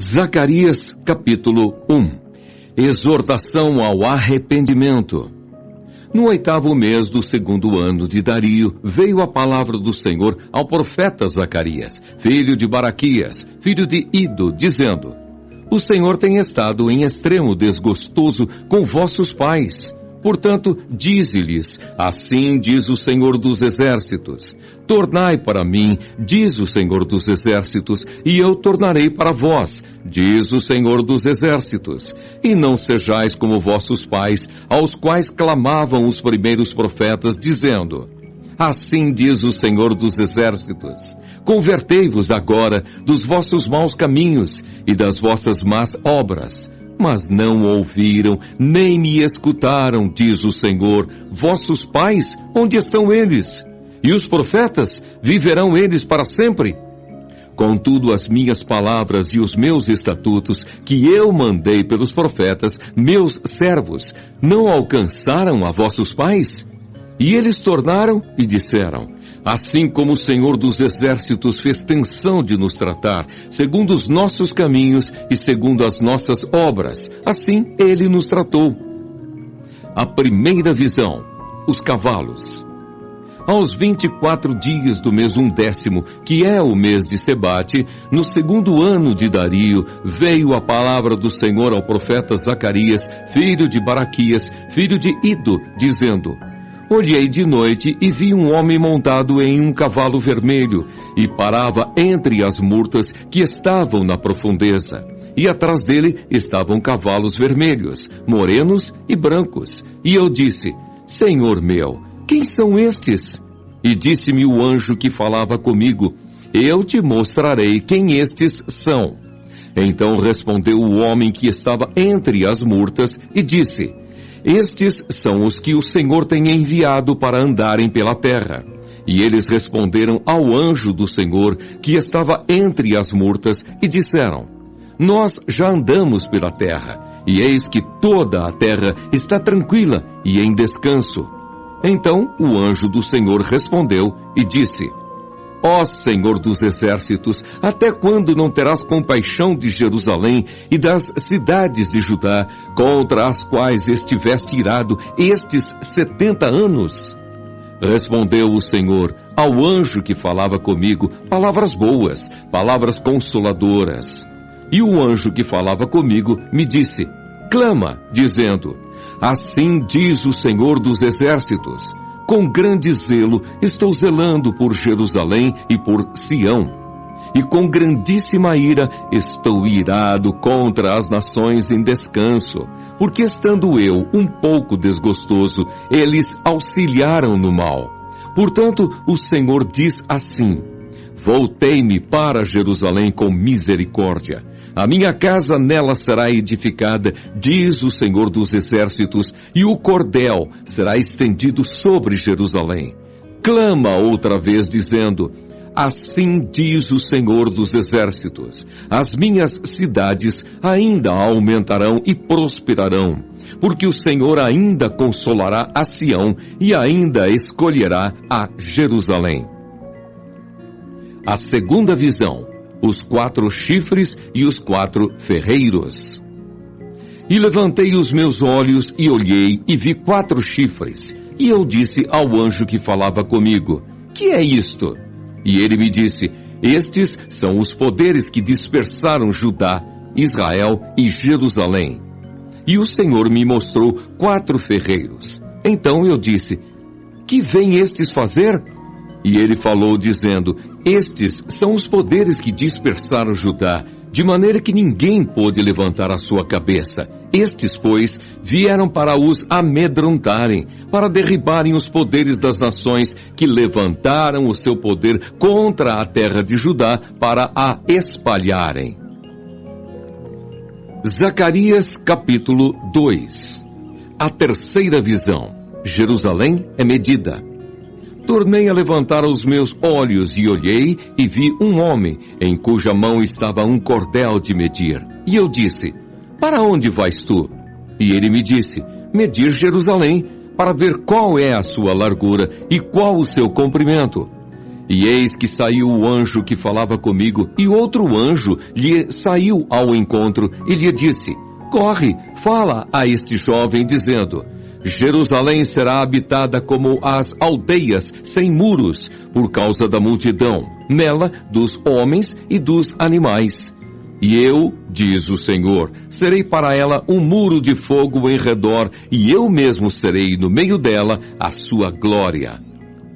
Zacarias, capítulo 1. Exortação ao arrependimento. No 8º mês do 2º ano de Dario, veio a palavra do Senhor ao profeta Zacarias, filho de Baraquias, filho de Ido, dizendo: O Senhor tem estado em extremo desgostoso com vossos pais. Portanto, dize-lhes: assim diz o Senhor dos Exércitos. Tornai para mim, diz o Senhor dos Exércitos, e eu tornarei para vós, diz o Senhor dos Exércitos. E não sejais como vossos pais, aos quais clamavam os primeiros profetas, dizendo: assim diz o Senhor dos Exércitos. Convertei-vos agora dos vossos maus caminhos e das vossas más obras. Mas não ouviram, nem me escutaram, diz o Senhor. Vossos pais, onde estão eles? E os profetas, viverão eles para sempre? Contudo, as minhas palavras e os meus estatutos, que eu mandei pelos profetas, meus servos, não alcançaram a vossos pais? E eles tornaram e disseram: assim como o Senhor dos Exércitos fez tensão de nos tratar, segundo os nossos caminhos e segundo as nossas obras, assim Ele nos tratou. A primeira visão: os cavalos. Aos 24 dias do mês 11º, que é o mês de Sebate, no 2º ano de Dario, veio a palavra do Senhor ao profeta Zacarias, filho de Baraquias, filho de Ido, dizendo: olhei de noite e vi um homem montado em um cavalo vermelho, e parava entre as murtas que estavam na profundeza. E atrás dele estavam cavalos vermelhos, morenos e brancos. E eu disse: Senhor meu, quem são estes? E disse-me o anjo que falava comigo: eu te mostrarei quem estes são. Então respondeu o homem que estava entre as murtas e disse: estes são os que o Senhor tem enviado para andarem pela terra. E eles responderam ao anjo do Senhor, que estava entre as murtas, e disseram: nós já andamos pela terra, e eis que toda a terra está tranquila e em descanso. Então o anjo do Senhor respondeu e disse: ó Senhor dos Exércitos, até quando não terás compaixão de Jerusalém e das cidades de Judá, contra as quais estiveste irado estes 70 anos? Respondeu o Senhor ao anjo que falava comigo palavras boas, palavras consoladoras. E o anjo que falava comigo me disse: clama, dizendo: assim diz o Senhor dos Exércitos, com grande zelo estou zelando por Jerusalém e por Sião. E com grandíssima ira estou irado contra as nações em descanso, porque estando eu um pouco desgostoso, eles auxiliaram no mal. Portanto, o Senhor diz assim: voltei-me para Jerusalém com misericórdia. A minha casa nela será edificada, diz o Senhor dos Exércitos, e o cordel será estendido sobre Jerusalém. Clama outra vez, dizendo: assim diz o Senhor dos Exércitos, as minhas cidades ainda aumentarão e prosperarão, porque o Senhor ainda consolará a Sião e ainda escolherá a Jerusalém. A segunda visão: os 4 chifres e os 4 ferreiros. E levantei os meus olhos e olhei e vi 4 chifres. E eu disse ao anjo que falava comigo: que é isto? E ele me disse: estes são os poderes que dispersaram Judá, Israel e Jerusalém. E o Senhor me mostrou 4 ferreiros. Então eu disse: que vêm estes fazer? E ele falou dizendo: estes são os poderes que dispersaram Judá, de maneira que ninguém pôde levantar a sua cabeça. Estes, pois, vieram para os amedrontarem, para derribarem os poderes das nações que levantaram o seu poder contra a terra de Judá, para a espalharem. Zacarias, capítulo 2. A terceira visão: Jerusalém é medida. Tornei a levantar os meus olhos e olhei e vi um homem, em cuja mão estava um cordel de medir. E eu disse: para onde vais tu? E ele me disse: medir Jerusalém, para ver qual é a sua largura e qual o seu comprimento. E eis que saiu o anjo que falava comigo, e outro anjo lhe saiu ao encontro e lhe disse: corre, fala a este jovem, dizendo: Jerusalém será habitada como as aldeias sem muros, por causa da multidão, nela dos homens e dos animais. E eu, diz o Senhor, serei para ela um muro de fogo em redor, e eu mesmo serei no meio dela a sua glória.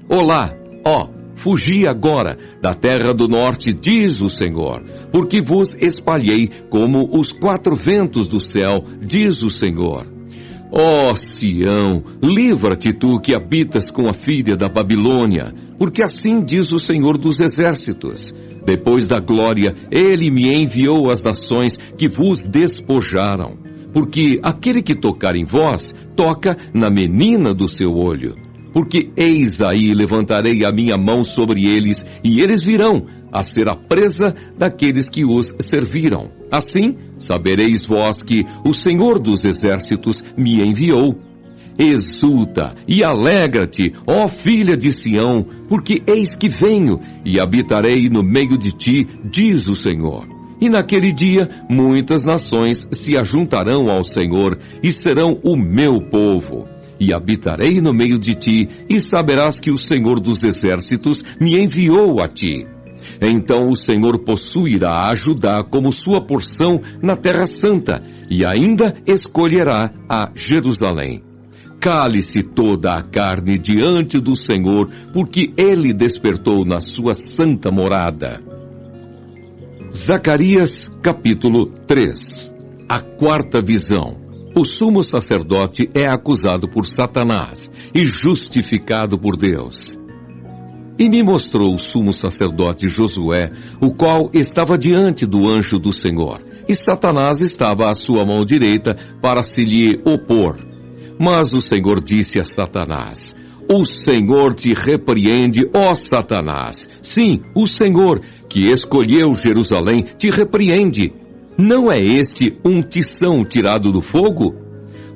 Olá, ó, fugi agora da terra do norte, diz o Senhor, porque vos espalhei como os quatro ventos do céu, diz o Senhor. Ó Sião, livra-te tu que habitas com a filha da Babilônia, porque assim diz o Senhor dos exércitos. Depois da glória, ele me enviou às nações que vos despojaram, porque aquele que tocar em vós, toca na menina do seu olho. Porque eis aí levantarei a minha mão sobre eles, e eles virão a ser a presa daqueles que os serviram. Assim, sabereis vós que o Senhor dos exércitos me enviou. Exulta e alegra-te, ó filha de Sião, porque eis que venho e habitarei no meio de ti, diz o Senhor. E naquele dia muitas nações se ajuntarão ao Senhor e serão o meu povo. E habitarei no meio de ti, e saberás que o Senhor dos exércitos me enviou a ti. Então o Senhor possuirá a Judá como sua porção na terra santa, e ainda escolherá a Jerusalém. Cale-se toda a carne diante do Senhor, porque ele despertou na sua santa morada. Zacarias, capítulo 3. A quarta visão. O sumo sacerdote é acusado por Satanás e justificado por Deus. E me mostrou o sumo sacerdote Josué, o qual estava diante do anjo do Senhor, e Satanás estava à sua mão direita para se lhe opor. Mas o Senhor disse a Satanás: O Senhor te repreende, ó Satanás. Sim, o Senhor, que escolheu Jerusalém, te repreende. Não é este um tição tirado do fogo?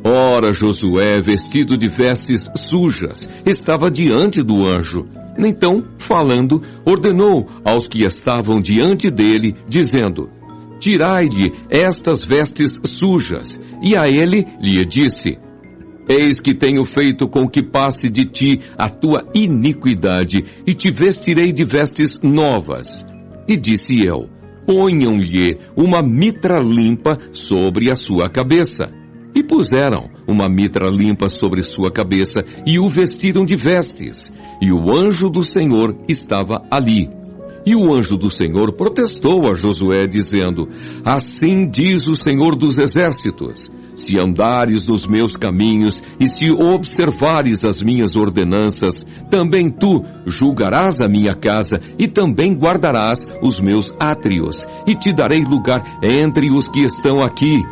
Ora, Josué, vestido de vestes sujas, estava diante do anjo. Então, falando, ordenou aos que estavam diante dele, dizendo: Tirai-lhe estas vestes sujas. E a ele lhe disse: Eis que tenho feito com que passe de ti a tua iniquidade, e te vestirei de vestes novas. E disse eu: Ponham-lhe uma mitra limpa sobre a sua cabeça. E puseram uma mitra limpa sobre sua cabeça, e o vestiram de vestes. E o anjo do Senhor estava ali. E o anjo do Senhor protestou a Josué, dizendo: Assim diz o Senhor dos exércitos: Se andares nos meus caminhos e se observares as minhas ordenanças, também tu julgarás a minha casa e também guardarás os meus átrios, e te darei lugar entre os que estão aqui.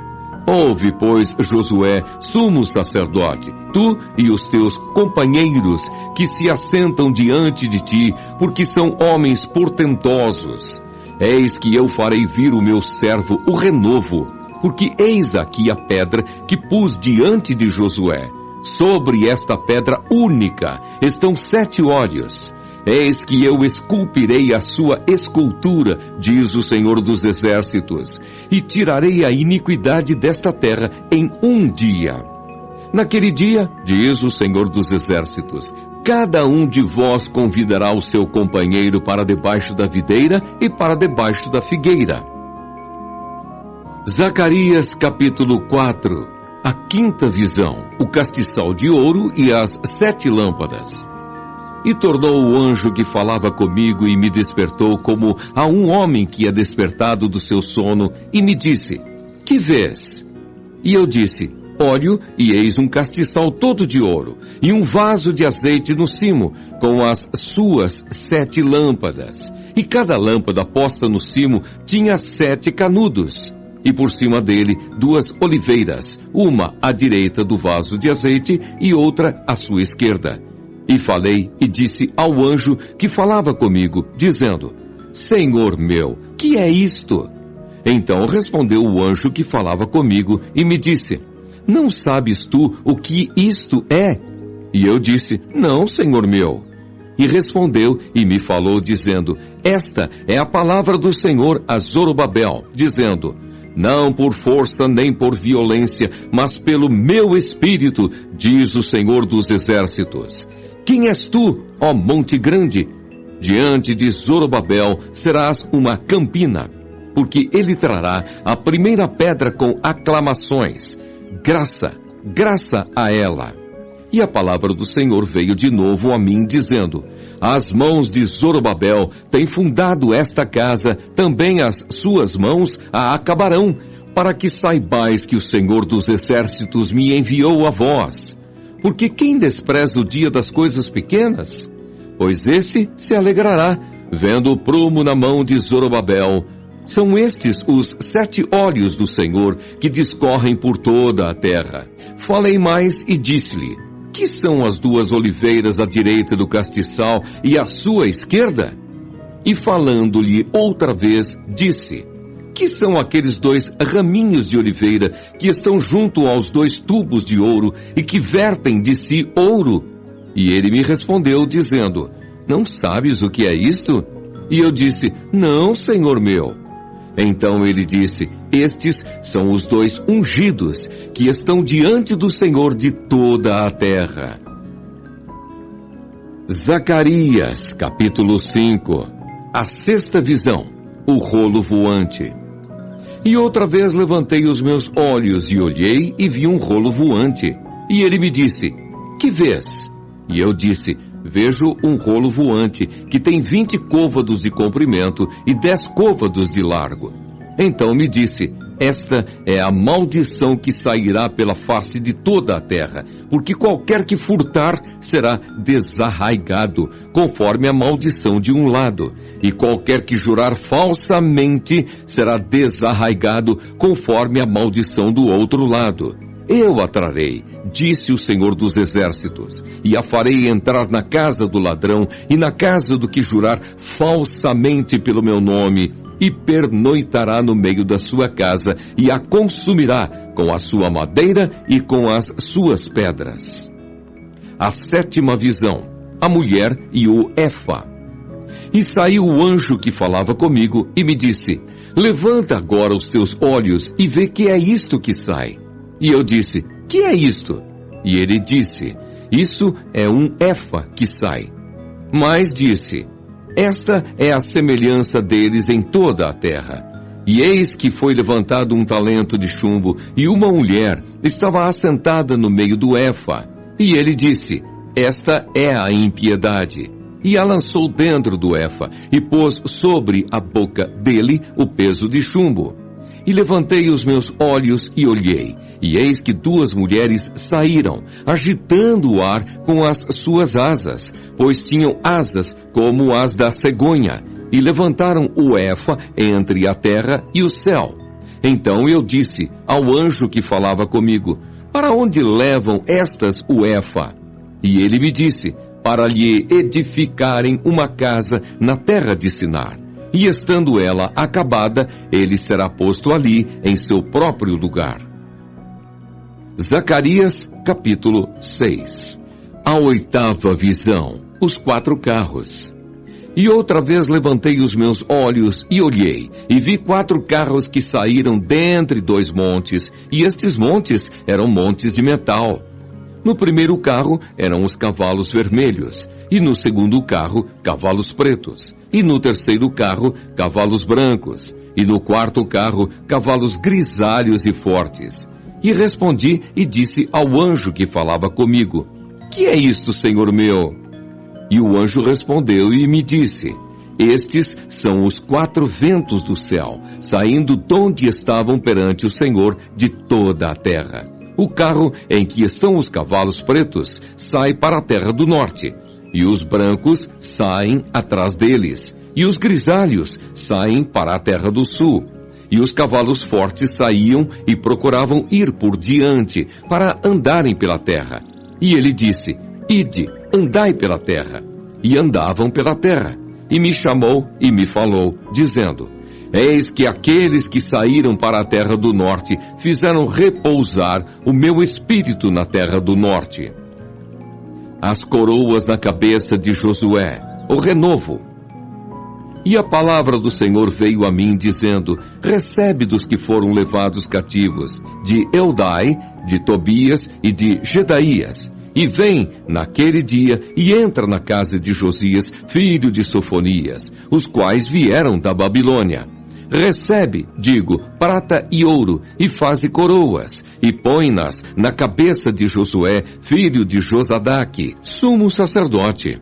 Ouve, pois, Josué, sumo sacerdote, tu e os teus companheiros que se assentam diante de ti, porque são homens portentosos. Eis que eu farei vir o meu servo, o renovo, porque eis aqui a pedra que pus diante de Josué. Sobre esta pedra única estão 7 olhos. Eis que eu esculpirei a sua escultura, diz o Senhor dos exércitos, e tirarei a iniquidade desta terra em um dia. Naquele dia, diz o Senhor dos exércitos, cada um de vós convidará o seu companheiro para debaixo da videira e para debaixo da figueira. Zacarias capítulo 4. A quinta visão, o castiçal de ouro e as 7 lâmpadas. E tornou o anjo que falava comigo e me despertou como a um homem que é despertado do seu sono, e me disse: Que vês? E eu disse: Olho, e eis um castiçal todo de ouro, e um vaso de azeite no cimo, com as suas 7 lâmpadas. E cada lâmpada posta no cimo tinha 7 canudos. E por cima dele 2 oliveiras, uma à direita do vaso de azeite e outra à sua esquerda. E falei e disse ao anjo que falava comigo, dizendo: Senhor meu, que é isto? Então respondeu o anjo que falava comigo e me disse: Não sabes tu o que isto é? E eu disse: Não, Senhor meu. E respondeu e me falou, dizendo: esta é a palavra do Senhor a Zorobabel, dizendo: não por força nem por violência, mas pelo meu espírito, diz o Senhor dos exércitos. Quem és tu, ó monte grande? Diante de Zorobabel serás uma campina, porque ele trará a primeira pedra com aclamações. Graça, graça a ela. E a palavra do Senhor veio de novo a mim, dizendo: as mãos de Zorobabel têm fundado esta casa, também as suas mãos a acabarão, para que saibais que o Senhor dos exércitos me enviou a vós. Porque quem despreza o dia das coisas pequenas? Pois esse se alegrará, vendo o prumo na mão de Zorobabel. São estes os 7 olhos do Senhor que discorrem por toda a terra. Falei mais e disse-lhe: que são as 2 oliveiras à direita do castiçal e à sua esquerda? E falando-lhe outra vez, disse: que são aqueles 2 raminhos de oliveira que estão junto aos 2 tubos de ouro e que vertem de si ouro? E ele me respondeu, dizendo: não sabes o que é isto? E eu disse: não, Senhor meu. Então ele disse: estes são os 2 ungidos que estão diante do Senhor de toda a terra. Zacarias, capítulo 5. A 6ª visão, o rolo voante. E outra vez levantei os meus olhos e olhei e vi um rolo voante. E ele me disse: que vês? E eu disse: vejo um rolo voante que tem 20 côvados de comprimento e 10 côvados de largo. Então me disse: esta é a maldição que sairá pela face de toda a terra, porque qualquer que furtar será desarraigado, conforme a maldição de um lado, e qualquer que jurar falsamente será desarraigado, conforme a maldição do outro lado. Eu a trarei, disse o Senhor dos exércitos, e a farei entrar na casa do ladrão e na casa do que jurar falsamente pelo meu nome, e pernoitará no meio da sua casa, e a consumirá com a sua madeira e com as suas pedras. A 7ª visão, a mulher e o Efa. E saiu o anjo que falava comigo e me disse: levanta agora os teus olhos e vê que é isto que sai. E eu disse: que é isto? E ele disse: isso é um Efa que sai. Mas disse: esta é a semelhança deles em toda a terra. E eis que foi levantado um talento de chumbo, e uma mulher estava assentada no meio do Efa. E ele disse: esta é a impiedade. E a lançou dentro do Efa, e pôs sobre a boca dele o peso de chumbo. E levantei os meus olhos e olhei, e eis que 2 mulheres saíram, agitando o ar com as suas asas, pois tinham asas como as da cegonha, e levantaram o Efa entre a terra e o céu. Então eu disse ao anjo que falava comigo: para onde levam estas o Efa? E ele me disse: para lhe edificarem uma casa na terra de Sinar. E estando ela acabada, ele será posto ali em seu próprio lugar. Zacarias, capítulo 6. A 8ª visão, os 4 carros. E outra vez levantei os meus olhos e olhei, e vi 4 carros que saíram dentre 2 montes, e estes montes eram montes de metal. No primeiro carro eram os cavalos vermelhos, e no segundo carro, cavalos pretos, e no terceiro carro, cavalos brancos, e no quarto carro, cavalos grisalhos e fortes. E respondi e disse ao anjo que falava comigo: que é isto, Senhor meu? E o anjo respondeu e me disse: estes são os 4 ventos do céu, saindo donde estavam perante o Senhor de toda a terra. O carro em que estão os cavalos pretos sai para a terra do norte, e os brancos saem atrás deles, e os grisalhos saem para a terra do sul. E os cavalos fortes saíam e procuravam ir por diante, para andarem pela terra. E ele disse: ide, andai pela terra. E andavam pela terra. E me chamou e me falou, dizendo: eis que aqueles que saíram para a terra do norte fizeram repousar o meu espírito na terra do norte. as coroas na cabeça de Josué, o renovo. E a palavra do Senhor veio a mim, dizendo: recebe dos que foram levados cativos, de Eldai, de Tobias e de Gedaías, e vem naquele dia e entra na casa de Josias, filho de Sofonias, os quais vieram da Babilônia. Recebe, digo, prata e ouro, e faze coroas, e põe-nas na cabeça de Josué, filho de Josadaque, sumo sacerdote.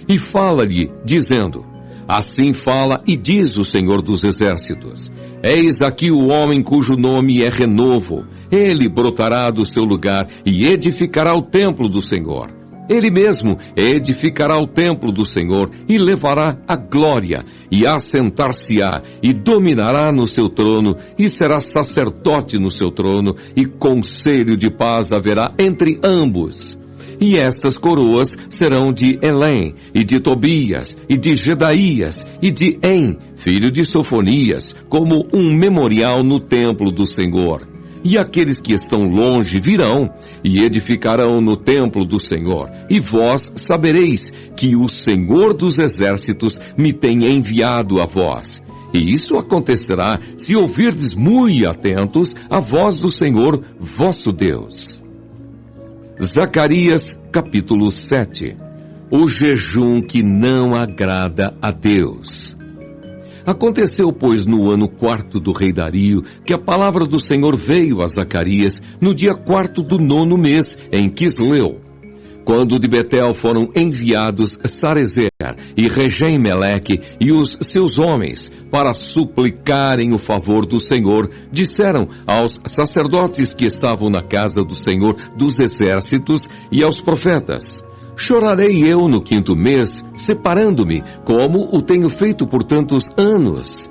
E fala-lhe, dizendo: assim fala e diz o Senhor dos Exércitos: eis aqui o homem cujo nome é Renovo. Ele brotará do seu lugar e edificará o templo do Senhor. Ele mesmo edificará o templo do Senhor e levará a glória, e assentar-se-á e dominará no seu trono, e será sacerdote no seu trono, e conselho de paz haverá entre ambos. E estas coroas serão de Elém, e de Tobias, e de Gedaías, e de En, filho de Sofonias, como um memorial no templo do Senhor. E aqueles que estão longe virão, e edificarão no templo do Senhor. E vós sabereis que o Senhor dos Exércitos me tem enviado a vós. E isso acontecerá se ouvirdes muito atentos a voz do Senhor vosso Deus. Zacarias, capítulo 7. O jejum que não agrada a Deus. Aconteceu, pois, no ano 4º do rei Dario, que a palavra do Senhor veio a Zacarias no dia 4º do 9º mês, em Quisleu. Quando de Betel foram enviados Sarezer e Regem-Meleque e os seus homens para suplicarem o favor do Senhor, disseram aos sacerdotes que estavam na casa do Senhor dos Exércitos e aos profetas: chorarei eu no 5º mês, separando-me, como o tenho feito por tantos anos.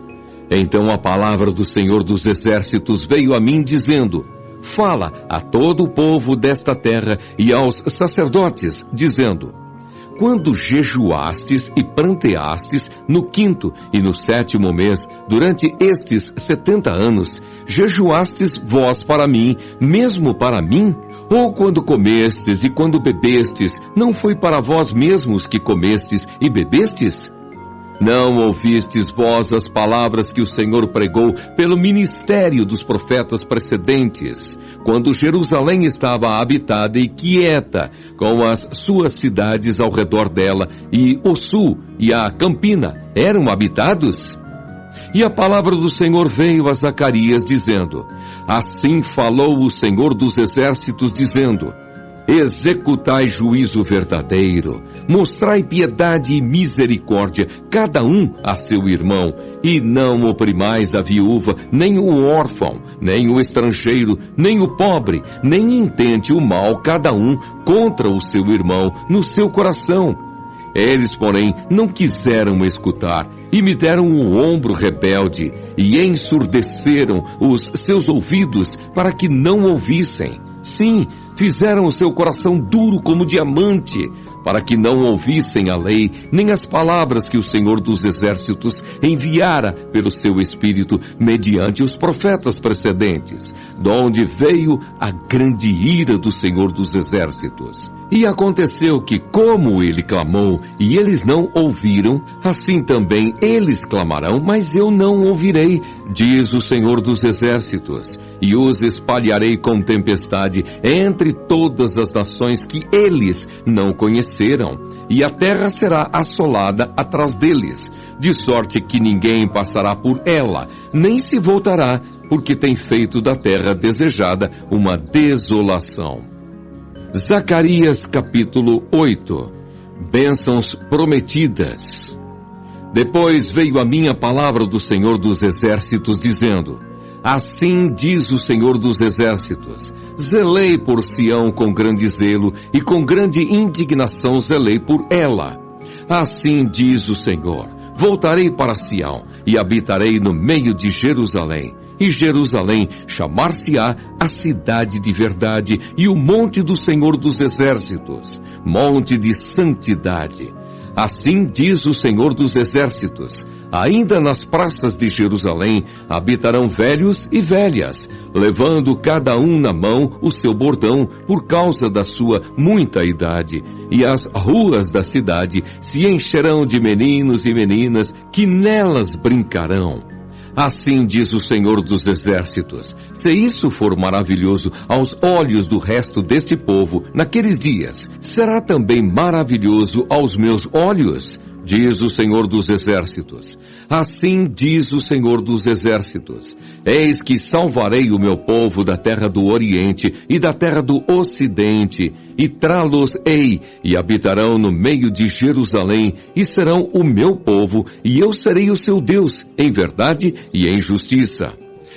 Então a palavra do Senhor dos Exércitos veio a mim, dizendo: fala a todo o povo desta terra e aos sacerdotes, dizendo: quando jejuastes e pranteastes no 5º e no 7º mês, durante estes 70 anos, jejuastes vós para mim, mesmo para mim? Ou quando comestes e quando bebestes, não foi para vós mesmos que comestes e bebestes? Não ouvistes vós as palavras que o Senhor pregou pelo ministério dos profetas precedentes, quando Jerusalém estava habitada e quieta, com as suas cidades ao redor dela, e o sul e a campina eram habitados? E a palavra do Senhor veio a Zacarias, dizendo: assim falou o Senhor dos Exércitos, dizendo: executai juízo verdadeiro, mostrai piedade e misericórdia, cada um a seu irmão, e não oprimais a viúva, nem o órfão, nem o estrangeiro, nem o pobre, nem intente o mal cada um contra o seu irmão no seu coração. Eles, porém, não quiseram escutar, e me deram o ombro rebelde, e ensurdeceram os seus ouvidos para que não ouvissem. Sim, fizeram o seu coração duro como diamante, para que não ouvissem a lei, nem as palavras que o Senhor dos Exércitos enviara pelo seu Espírito mediante os profetas precedentes, de onde veio a grande ira do Senhor dos Exércitos. E aconteceu que, como ele clamou, e eles não ouviram, assim também eles clamarão, mas eu não ouvirei, diz o Senhor dos Exércitos, e os espalharei com tempestade entre todas as nações que eles não conheceram, e a terra será assolada atrás deles, de sorte que ninguém passará por ela, nem se voltará, porque tem feito da terra desejada uma desolação. Zacarias capítulo 8. Bênçãos prometidas. Depois veio a mim a palavra do Senhor dos Exércitos, dizendo: assim diz o Senhor dos Exércitos: zelei por Sião com grande zelo, e com grande indignação zelei por ela. Assim diz o Senhor: voltarei para Sião, e habitarei no meio de Jerusalém. E Jerusalém chamar-se-á a cidade de verdade, e o monte do Senhor dos Exércitos, monte de santidade. Assim diz o Senhor dos Exércitos: Ainda nas praças de Jerusalém habitarão velhos e velhas, levando cada um na mão o seu bordão por causa da sua muita idade. E as ruas da cidade se encherão de meninos e meninas que nelas brincarão. Assim diz o Senhor dos Exércitos: se isso for maravilhoso aos olhos do resto deste povo naqueles dias, será também maravilhoso aos meus olhos, diz o Senhor dos Exércitos. Assim diz o Senhor dos Exércitos: eis que salvarei o meu povo da terra do Oriente e da terra do Ocidente, e trá-los-ei, e habitarão no meio de Jerusalém, e serão o meu povo, e eu serei o seu Deus, em verdade e em justiça.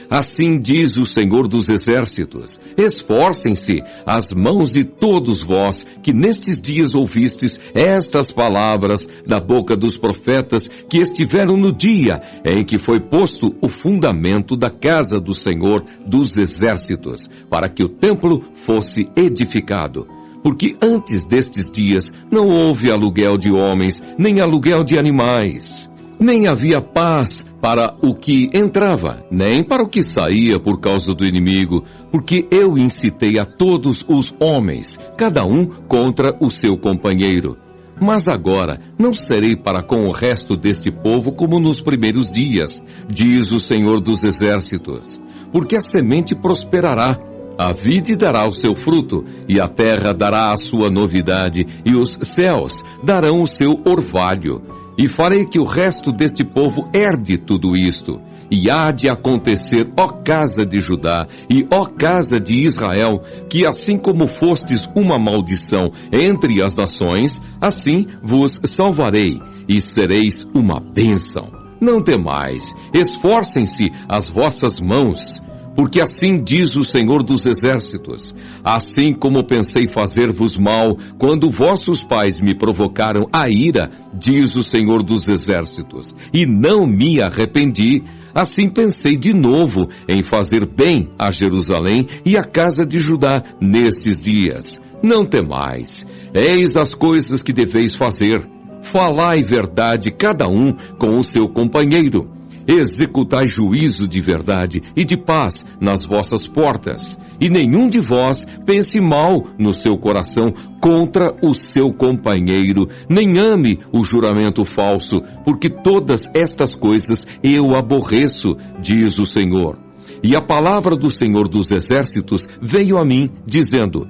Assim diz o Senhor dos Exércitos: esforcem-se as mãos de todos vós, que nestes dias ouvistes estas palavras da boca dos profetas que estiveram no dia em que foi posto o fundamento da casa do Senhor dos Exércitos, para que o templo fosse edificado. Porque antes destes dias não houve aluguel de homens, nem aluguel de animais. Nem havia paz para o que entrava, nem para o que saía por causa do inimigo, porque eu incitei a todos os homens, cada um contra o seu companheiro. Mas agora não serei para com o resto deste povo como nos primeiros dias, diz o Senhor dos Exércitos, porque a semente prosperará, a vide dará o seu fruto, e a terra dará a sua novidade, e os céus darão o seu orvalho. E farei que o resto deste povo herde tudo isto. E há de acontecer, ó casa de Judá e ó casa de Israel, que assim como fostes uma maldição entre as nações, assim vos salvarei, e sereis uma bênção. Não temais, esforcem-se as vossas mãos, porque assim diz o Senhor dos Exércitos: assim como pensei fazer-vos mal quando vossos pais me provocaram a ira, diz o Senhor dos Exércitos, e não me arrependi, assim pensei de novo em fazer bem a Jerusalém e à casa de Judá nestes dias. Não temais, eis as coisas que deveis fazer. Falai verdade cada um com o seu companheiro. Executai juízo de verdade e de paz nas vossas portas, e nenhum de vós pense mal no seu coração contra o seu companheiro, nem ame o juramento falso, porque todas estas coisas eu aborreço, diz o Senhor. E a palavra do Senhor dos Exércitos veio a mim, dizendo: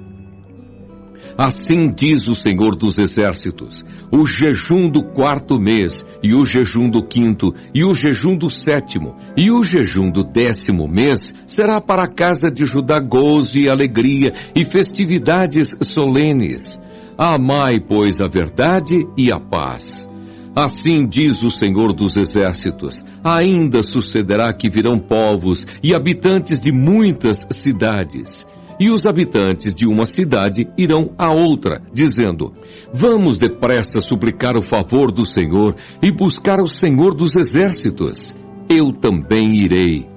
assim diz o Senhor dos Exércitos: o jejum do 4º mês, e o jejum do 5º, e o jejum do 7º, e o jejum do 10º mês, será para a casa de Judá gozo e alegria, e festividades solenes. Amai, pois, a verdade e a paz. Assim diz o Senhor dos Exércitos: ainda sucederá que virão povos e habitantes de muitas cidades, e os habitantes de uma cidade irão a outra, dizendo: vamos depressa suplicar o favor do Senhor e buscar o Senhor dos Exércitos. Eu também irei.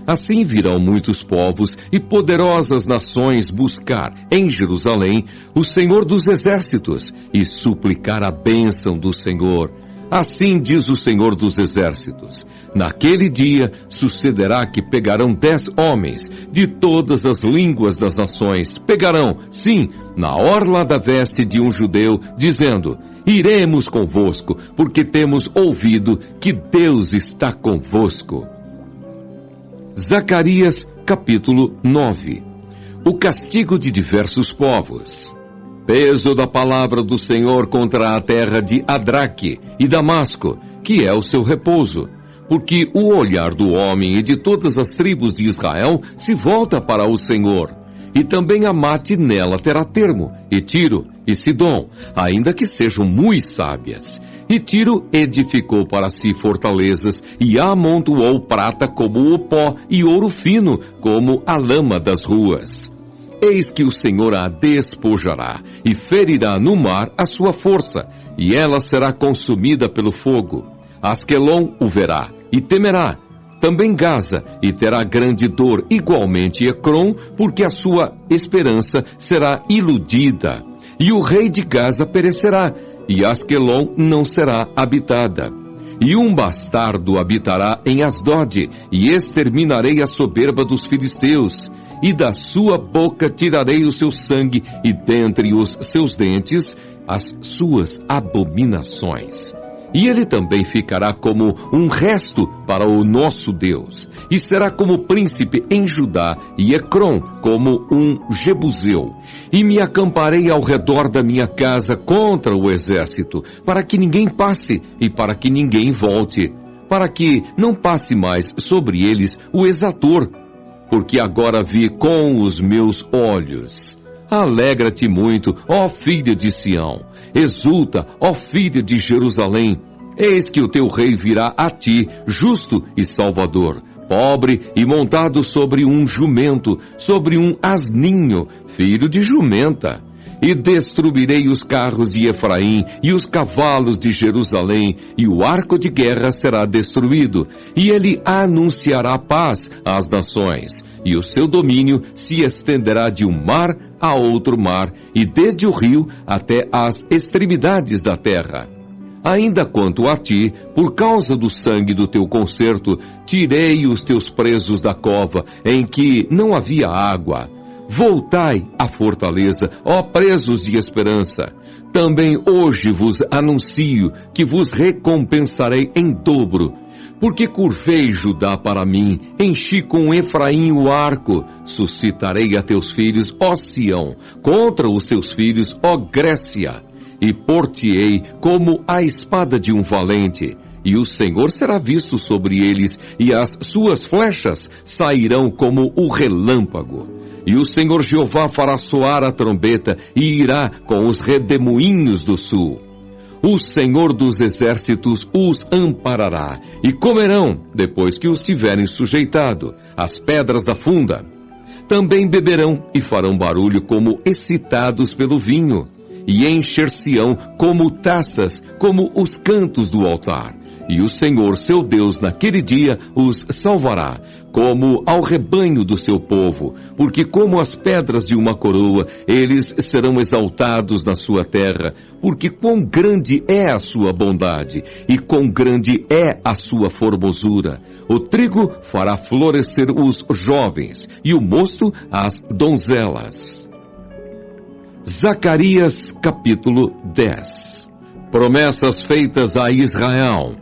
Assim virão muitos povos e poderosas nações buscar em Jerusalém o Senhor dos Exércitos e suplicar a bênção do Senhor. Assim diz o Senhor dos Exércitos: naquele dia sucederá que pegarão 10 homens de todas as línguas das nações, pegarão, sim, na orla da veste de um judeu, dizendo: iremos convosco, porque temos ouvido que Deus está convosco. Zacarias, capítulo 9. O castigo de diversos povos. Peso da palavra do Senhor contra a terra de Adraque e Damasco, que é o seu repouso, porque o olhar do homem e de todas as tribos de Israel se volta para o Senhor. E também Amate nela terá termo, e Tiro e Sidom, ainda que sejam muito sábias. E Tiro edificou para si fortalezas, e amontoou prata como o pó, e ouro fino como a lama das ruas. Eis que o Senhor a despojará, e ferirá no mar a sua força, e ela será consumida pelo fogo. Asquelon o verá, e temerá. Também Gaza, e terá grande dor, igualmente Ecrom, porque a sua esperança será iludida. E o rei de Gaza perecerá, e Asquelon não será habitada. E um bastardo habitará em Asdode, e exterminarei a soberba dos filisteus. E da sua boca tirarei o seu sangue, e dentre os seus dentes as suas abominações. E ele também ficará como um resto para o nosso Deus, e será como príncipe em Judá, e Ecrom como um jebuseu. E me acamparei ao redor da minha casa contra o exército, para que ninguém passe e para que ninguém volte, para que não passe mais sobre eles o exator, porque agora vi com os meus olhos. Alegra-te muito, ó filha de Sião, exulta, ó filha de Jerusalém. Eis que o teu rei virá a ti, justo e salvador, pobre e montado sobre um jumento, sobre um asninho, filho de jumenta. E destruirei os carros de Efraim e os cavalos de Jerusalém, e o arco de guerra será destruído, e ele anunciará paz às nações. E o seu domínio se estenderá de um mar a outro mar, e desde o rio até as extremidades da terra. Ainda quanto a ti, por causa do sangue do teu concerto, tirei os teus presos da cova, em que não havia água. Voltai à fortaleza, ó presos de esperança. Também hoje vos anuncio que vos recompensarei em dobro. Porque curvei Judá para mim, enchi com Efraim o arco, suscitarei a teus filhos, ó Sião, contra os teus filhos, ó Grécia, e por-te-ei como a espada de um valente, e o Senhor será visto sobre eles, e as suas flechas sairão como o relâmpago. E o Senhor Jeová fará soar a trombeta, e irá com os redemoinhos do sul. O Senhor dos exércitos os amparará, e comerão, depois que os tiverem sujeitado, as pedras da funda. Também beberão e farão barulho como excitados pelo vinho, e encher-se-ão como taças, como os cantos do altar. E o Senhor, seu Deus, naquele dia os salvará, como ao rebanho do seu povo, porque como as pedras de uma coroa, eles serão exaltados na sua terra, porque quão grande é a sua bondade, e quão grande é a sua formosura. O trigo fará florescer os jovens, e o mosto as donzelas. Zacarias capítulo 10. Promessas feitas a Israel.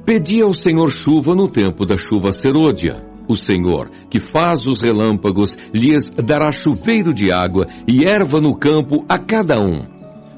Pedi ao Senhor chuva no tempo da chuva serôdia. O Senhor, que faz os relâmpagos, lhes dará chuveiro de água e erva no campo a cada um.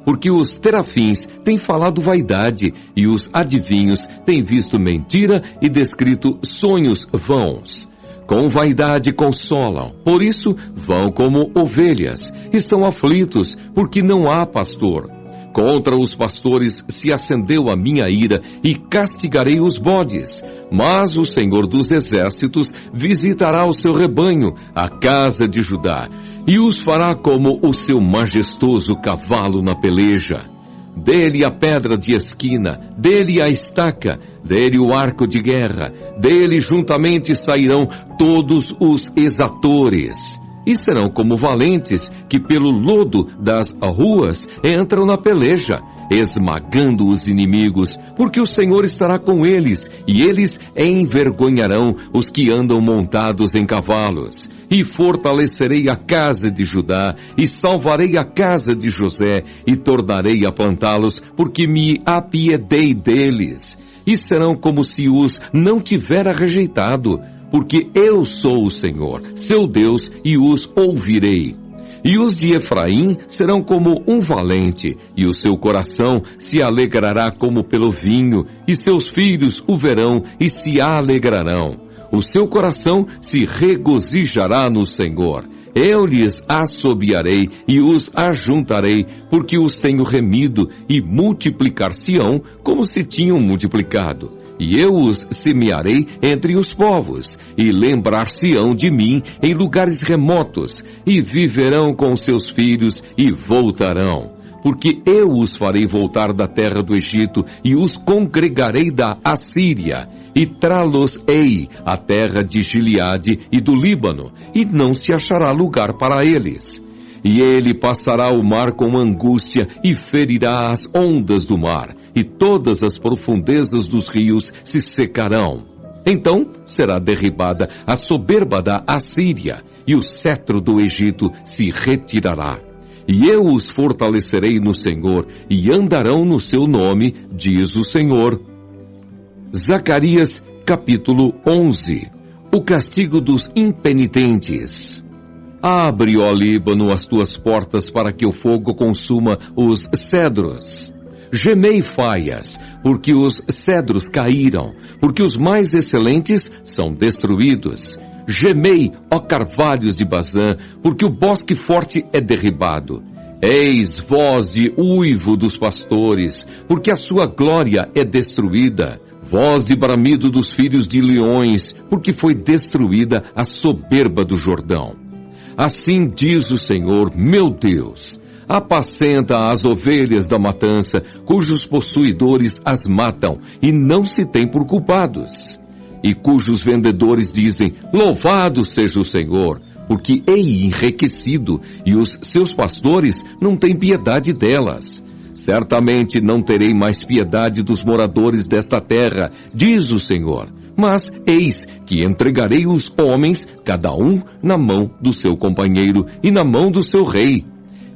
Porque os terafins têm falado vaidade, e os adivinhos têm visto mentira e descrito sonhos vãos. Com vaidade consolam, por isso vão como ovelhas, estão aflitos, porque não há pastor. Contra os pastores se acendeu a minha ira, e castigarei os bodes. Mas o Senhor dos exércitos visitará o seu rebanho, a casa de Judá, e os fará como o seu majestoso cavalo na peleja. Dele a pedra de esquina, dele a estaca, dele o arco de guerra, dele juntamente sairão todos os exatores. E serão como valentes que pelo lodo das ruas entram na peleja, esmagando os inimigos, porque o Senhor estará com eles, e eles envergonharão os que andam montados em cavalos. E fortalecerei a casa de Judá, e salvarei a casa de José, e tornarei a plantá-los, porque me apiedei deles. E serão como se os não tivera rejeitado, porque eu sou o Senhor, seu Deus, e os ouvirei. E os de Efraim serão como um valente, e o seu coração se alegrará como pelo vinho, e seus filhos o verão e se alegrarão. O seu coração se regozijará no Senhor. Eu lhes assobiarei e os ajuntarei, porque os tenho remido, e multiplicar-se-ão como se tinham multiplicado. E eu os semearei entre os povos, e lembrar-se-ão de mim em lugares remotos, e viverão com seus filhos, e voltarão. Porque eu os farei voltar da terra do Egito, e os congregarei da Assíria, e trá-los-ei à terra de Gileade e do Líbano, e não se achará lugar para eles. E ele passará o mar com angústia, e ferirá as ondas do mar, e todas as profundezas dos rios se secarão. Então será derribada a soberba da Assíria, e o cetro do Egito se retirará. E eu os fortalecerei no Senhor, e andarão no seu nome, diz o Senhor. Zacarias, capítulo 11. O castigo dos impenitentes. Abre, ó Líbano, as tuas portas para que o fogo consuma os cedros. Gemei, faias, porque os cedros caíram, porque os mais excelentes são destruídos. Gemei, ó carvalhos de Bazã, porque o bosque forte é derribado. Eis voz de uivo dos pastores, porque a sua glória é destruída. Voz de bramido dos filhos de leões, porque foi destruída a soberba do Jordão. Assim diz o Senhor, meu Deus: apacenta as ovelhas da matança, cujos possuidores as matam, e não se tem por culpados. E cujos vendedores dizem, louvado seja o Senhor, porque ei enriquecido, e os seus pastores não têm piedade delas. Certamente não terei mais piedade dos moradores desta terra, diz o Senhor. Mas eis que entregarei os homens, cada um na mão do seu companheiro e na mão do seu rei.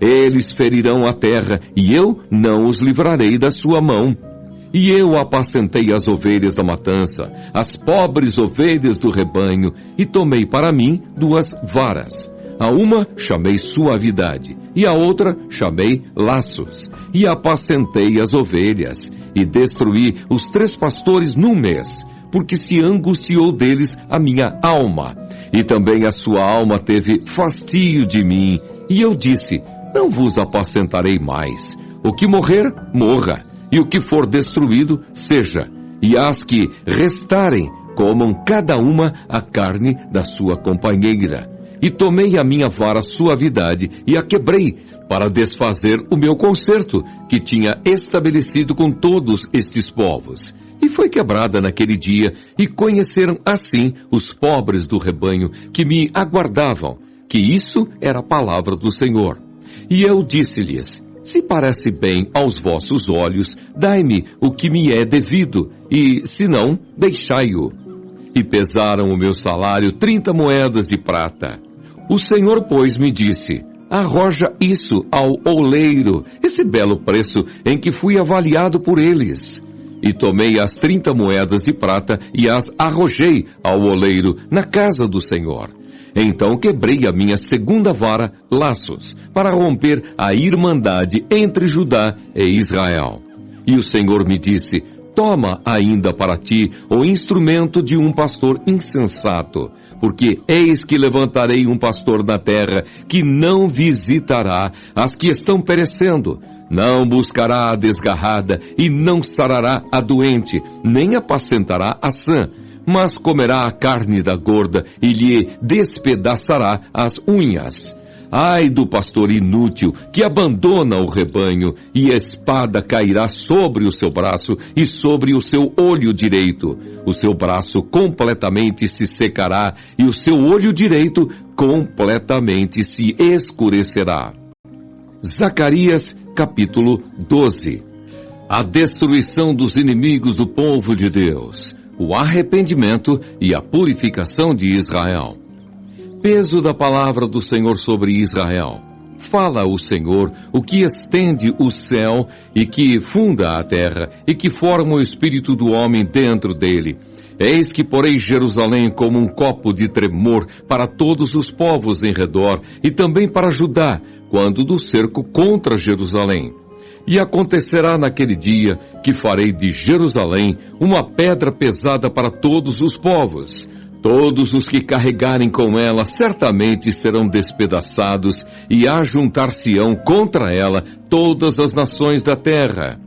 Eles ferirão a terra, e eu não os livrarei da sua mão. E eu apacentei as ovelhas da matança, as pobres ovelhas do rebanho, e tomei para mim 2 varas. A uma chamei suavidade, e a outra chamei laços. E apacentei as ovelhas, e destruí os 3 pastores num mês, porque se angustiou deles a minha alma. E também a sua alma teve fastio de mim. E eu disse, não vos apacentarei mais. O que morrer, morra. E o que for destruído, seja. E as que restarem, comam cada uma a carne da sua companheira. E tomei a minha vara suavidade e a quebrei, para desfazer o meu concerto, que tinha estabelecido com todos estes povos. E foi quebrada naquele dia, e conheceram assim os pobres do rebanho que me aguardavam, que isso era a palavra do Senhor. E eu disse-lhes, se parece bem aos vossos olhos, dai-me o que me é devido, e se não, deixai-o. E pesaram o meu salário 30 moedas de prata. O Senhor, pois, me disse, arroja isso ao oleiro, esse belo preço em que fui avaliado por eles. E tomei as 30 moedas de prata e as arrojei ao oleiro na casa do Senhor. Então quebrei a minha segunda vara, laços, para romper a irmandade entre Judá e Israel. E o Senhor me disse, toma ainda para ti o instrumento de um pastor insensato, porque eis que levantarei um pastor na terra que não visitará as que estão perecendo, não buscará a desgarrada e não sarará a doente, nem apacentará a sã, mas comerá a carne da gorda e lhe despedaçará as unhas. Ai do pastor inútil que abandona o rebanho, e a espada cairá sobre o seu braço e sobre o seu olho direito. O seu braço completamente se secará e o seu olho direito completamente se escurecerá. Zacarias, capítulo 12. A destruição dos inimigos do povo de Deus, o arrependimento e a purificação de Israel. Peso da palavra do Senhor sobre Israel. Fala o Senhor, o que estende o céu e que funda a terra e que forma o espírito do homem dentro dele. Eis que porei Jerusalém como um copo de tremor para todos os povos em redor e também para Judá, quando do cerco contra Jerusalém. E acontecerá naquele dia que farei de Jerusalém uma pedra pesada para todos os povos. Todos os que carregarem com ela certamente serão despedaçados, e ajuntar-se-ão contra ela todas as nações da terra.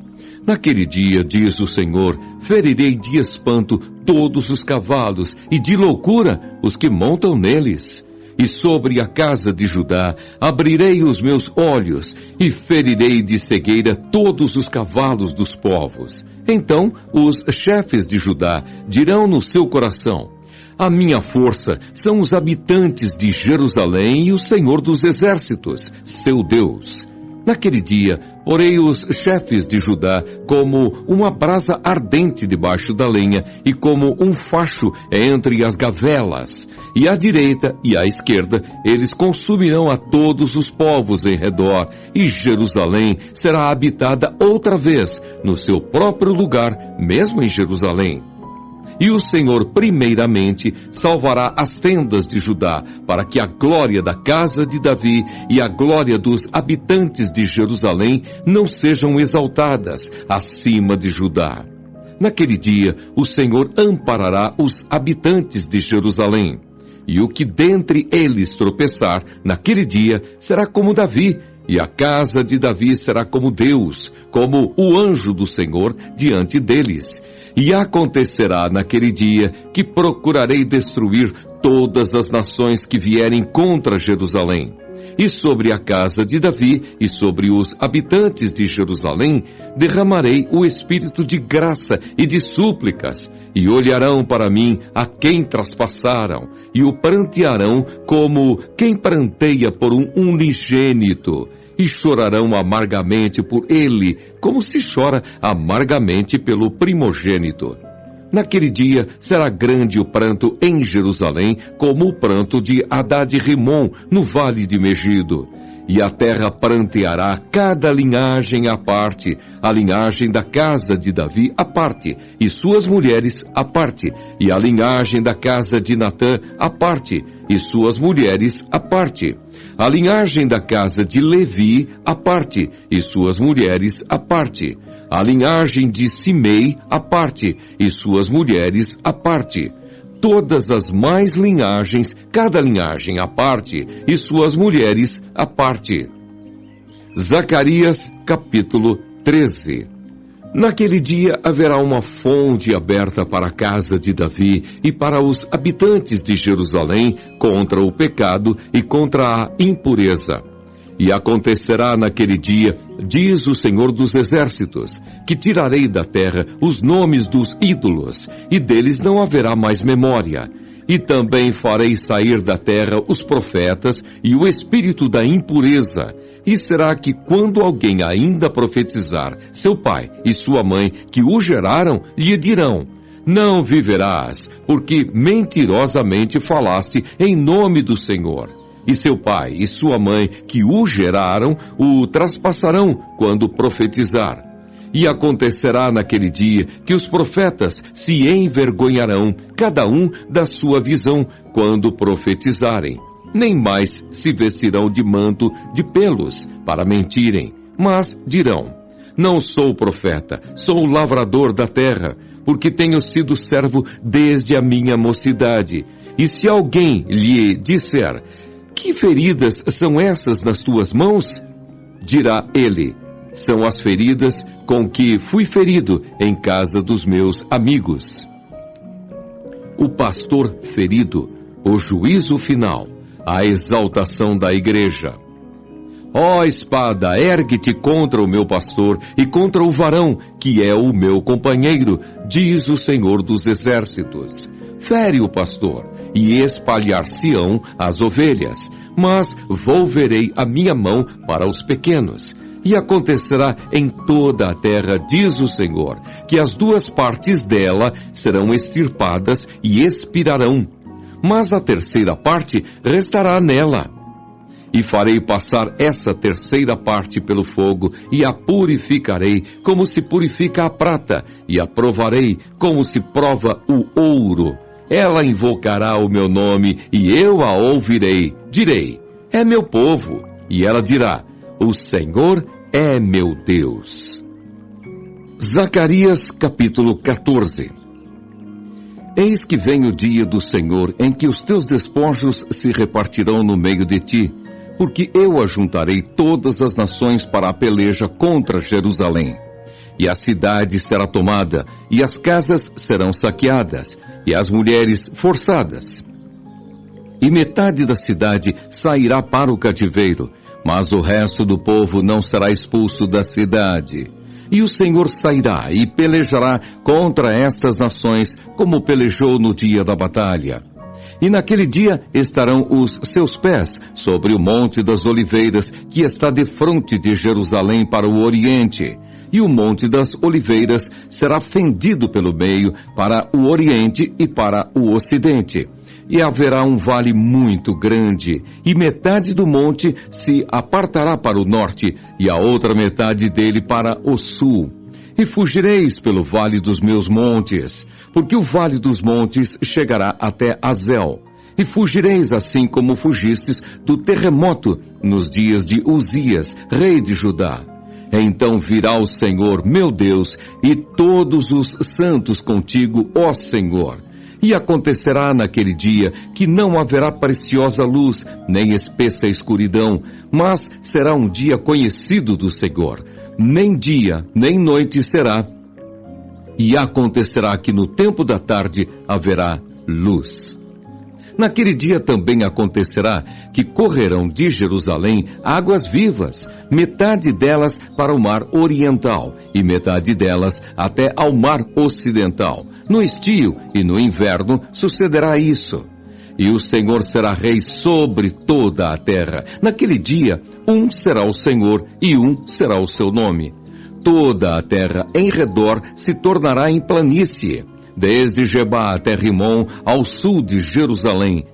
Naquele dia, diz o Senhor, ferirei de espanto todos os cavalos, e de loucura os que montam neles. E sobre a casa de Judá abrirei os meus olhos, e ferirei de cegueira todos os cavalos dos povos. Então os chefes de Judá dirão no seu coração, a minha força são os habitantes de Jerusalém e o Senhor dos exércitos, seu Deus. Naquele dia, porei os chefes de Judá como uma brasa ardente debaixo da lenha e como um facho entre as gavelas. E à direita e à esquerda, eles consumirão a todos os povos em redor, e Jerusalém será habitada outra vez, no seu próprio lugar, mesmo em Jerusalém. E o Senhor primeiramente salvará as tendas de Judá, para que a glória da casa de Davi e a glória dos habitantes de Jerusalém não sejam exaltadas acima de Judá. Naquele dia, o Senhor amparará os habitantes de Jerusalém. E o que dentre eles tropeçar, naquele dia, será como Davi, e a casa de Davi será como Deus, como o anjo do Senhor diante deles. E acontecerá naquele dia que procurarei destruir todas as nações que vierem contra Jerusalém. E sobre a casa de Davi e sobre os habitantes de Jerusalém derramarei o espírito de graça e de súplicas, e olharão para mim a quem traspassaram, e o prantearão como quem pranteia por um unigênito, e chorarão amargamente por ele, como se chora amargamente pelo primogênito. Naquele dia será grande o pranto em Jerusalém, como o pranto de Hadad-Rimom no vale de Megido. E a terra pranteará cada linhagem à parte, a linhagem da casa de Davi à parte, e suas mulheres à parte, e a linhagem da casa de Natã à parte, e suas mulheres à parte. A linhagem da casa de Levi à parte, e suas mulheres à parte. A linhagem de Simei à parte, e suas mulheres à parte. Todas as mais linhagens, cada linhagem à parte, e suas mulheres à parte. Zacarias, capítulo 13. Naquele dia haverá uma fonte aberta para a casa de Davi e para os habitantes de Jerusalém contra o pecado e contra a impureza. E acontecerá naquele dia, diz o Senhor dos Exércitos, que tirarei da terra os nomes dos ídolos, e deles não haverá mais memória. E também farei sair da terra os profetas e o espírito da impureza. E será que quando alguém ainda profetizar, seu pai e sua mãe, que o geraram, lhe dirão: não viverás, porque mentirosamente falaste em nome do Senhor. E seu pai e sua mãe, que o geraram, o traspassarão quando profetizar. E acontecerá naquele dia que os profetas se envergonharão, cada um da sua visão, quando profetizarem. Nem mais se vestirão de manto de pelos para mentirem, mas dirão: não sou profeta, sou lavrador da terra, porque tenho sido servo desde a minha mocidade. E se alguém lhe disser: que feridas são essas nas tuas mãos? Dirá ele: são as feridas com que fui ferido em casa dos meus amigos. O pastor ferido, o juízo final, a exaltação da igreja. Ó espada, ergue-te contra o meu pastor e contra o varão, que é o meu companheiro, diz o Senhor dos Exércitos. Fere o pastor, e espalhar-se-ão as ovelhas, mas volverei a minha mão para os pequenos. E acontecerá em toda a terra, diz o Senhor, que as duas partes dela serão extirpadas e expirarão, mas a terceira parte restará nela. E farei passar essa terceira parte pelo fogo, e a purificarei como se purifica a prata, e a provarei como se prova o ouro. Ela invocará o meu nome, e eu a ouvirei. Direi: é meu povo. E ela dirá: o Senhor é meu Deus. Zacarias, capítulo 14. Eis que vem o dia do Senhor, em que os teus despojos se repartirão no meio de ti, porque eu ajuntarei todas as nações para a peleja contra Jerusalém. E a cidade será tomada, e as casas serão saqueadas, e as mulheres forçadas. E metade da cidade sairá para o cativeiro, mas o resto do povo não será expulso da cidade. E o Senhor sairá e pelejará contra estas nações, como pelejou no dia da batalha. E naquele dia estarão os seus pés sobre o Monte das Oliveiras, que está defronte de Jerusalém para o oriente. E o Monte das Oliveiras será fendido pelo meio para o oriente e para o ocidente. E haverá um vale muito grande, e metade do monte se apartará para o norte, e a outra metade dele para o sul. E fugireis pelo vale dos meus montes, porque o vale dos montes chegará até Azel. E fugireis assim como fugistes do terremoto nos dias de Uzias, rei de Judá. Então virá o Senhor, meu Deus, e todos os santos contigo, ó Senhor. E acontecerá naquele dia que não haverá preciosa luz, nem espessa escuridão, mas será um dia conhecido do Senhor. Nem dia, nem noite será. E acontecerá que no tempo da tarde haverá luz. Naquele dia também acontecerá que correrão de Jerusalém águas vivas, metade delas para o mar oriental e metade delas até ao mar ocidental. No estio e no inverno sucederá isso. E o Senhor será rei sobre toda a terra. Naquele dia, um será o Senhor e um será o seu nome. Toda a terra em redor se tornará em planície, desde Gebá até Rimon, ao sul de Jerusalém.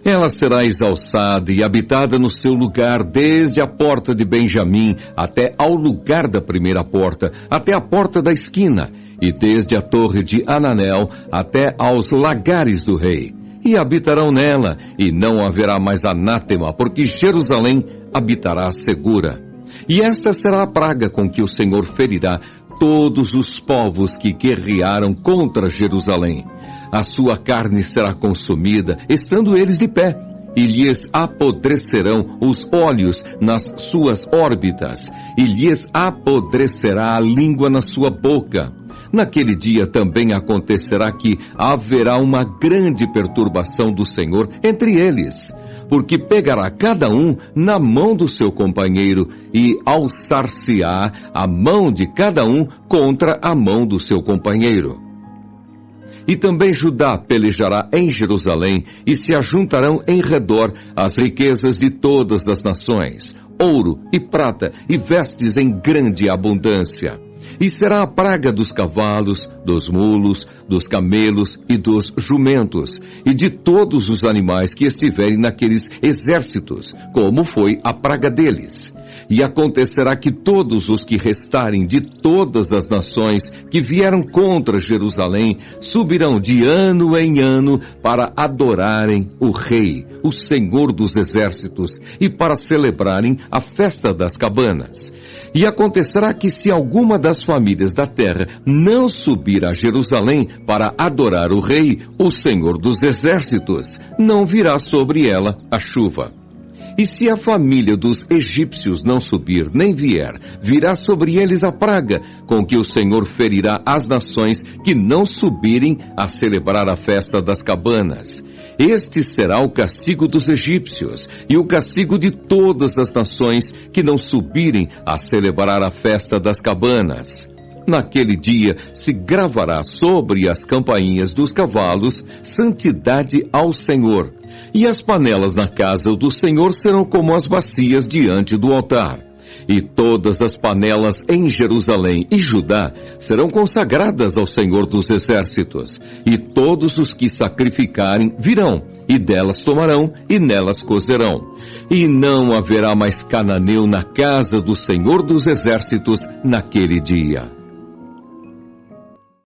Ela será exalçada e habitada no seu lugar, desde a porta de Benjamim até ao lugar da primeira porta, até a porta da esquina, e desde a torre de Ananel até aos lagares do rei. E habitarão nela, e não haverá mais anátema, porque Jerusalém habitará segura. E esta será a praga com que o Senhor ferirá todos os povos que guerrearam contra Jerusalém. A sua carne será consumida, estando eles de pé, e lhes apodrecerão os olhos nas suas órbitas, e lhes apodrecerá a língua na sua boca. Naquele dia também acontecerá que haverá uma grande perturbação do Senhor entre eles, porque pegará cada um na mão do seu companheiro e alçar-se-á a mão de cada um contra a mão do seu companheiro. E também Judá pelejará em Jerusalém, e se ajuntarão em redor as riquezas de todas as nações, ouro e prata e vestes em grande abundância. E será a praga dos cavalos, dos mulos, dos camelos e dos jumentos, e de todos os animais que estiverem naqueles exércitos, como foi a praga deles. E acontecerá que todos os que restarem de todas as nações que vieram contra Jerusalém subirão de ano em ano para adorarem o Rei, o Senhor dos Exércitos, e para celebrarem a festa das cabanas. E acontecerá que se alguma das famílias da terra não subir a Jerusalém para adorar o Rei, o Senhor dos Exércitos, não virá sobre ela a chuva. E se a família dos egípcios não subir, nem vier, virá sobre eles a praga, com que o Senhor ferirá as nações que não subirem a celebrar a festa das cabanas. Este será o castigo dos egípcios, e o castigo de todas as nações que não subirem a celebrar a festa das cabanas. Naquele dia se gravará sobre as campainhas dos cavalos santidade ao Senhor. E as panelas na casa do Senhor serão como as bacias diante do altar. E todas as panelas em Jerusalém e Judá serão consagradas ao Senhor dos Exércitos. E todos os que sacrificarem virão, e delas tomarão, e nelas cozerão. E não haverá mais cananeu na casa do Senhor dos Exércitos naquele dia.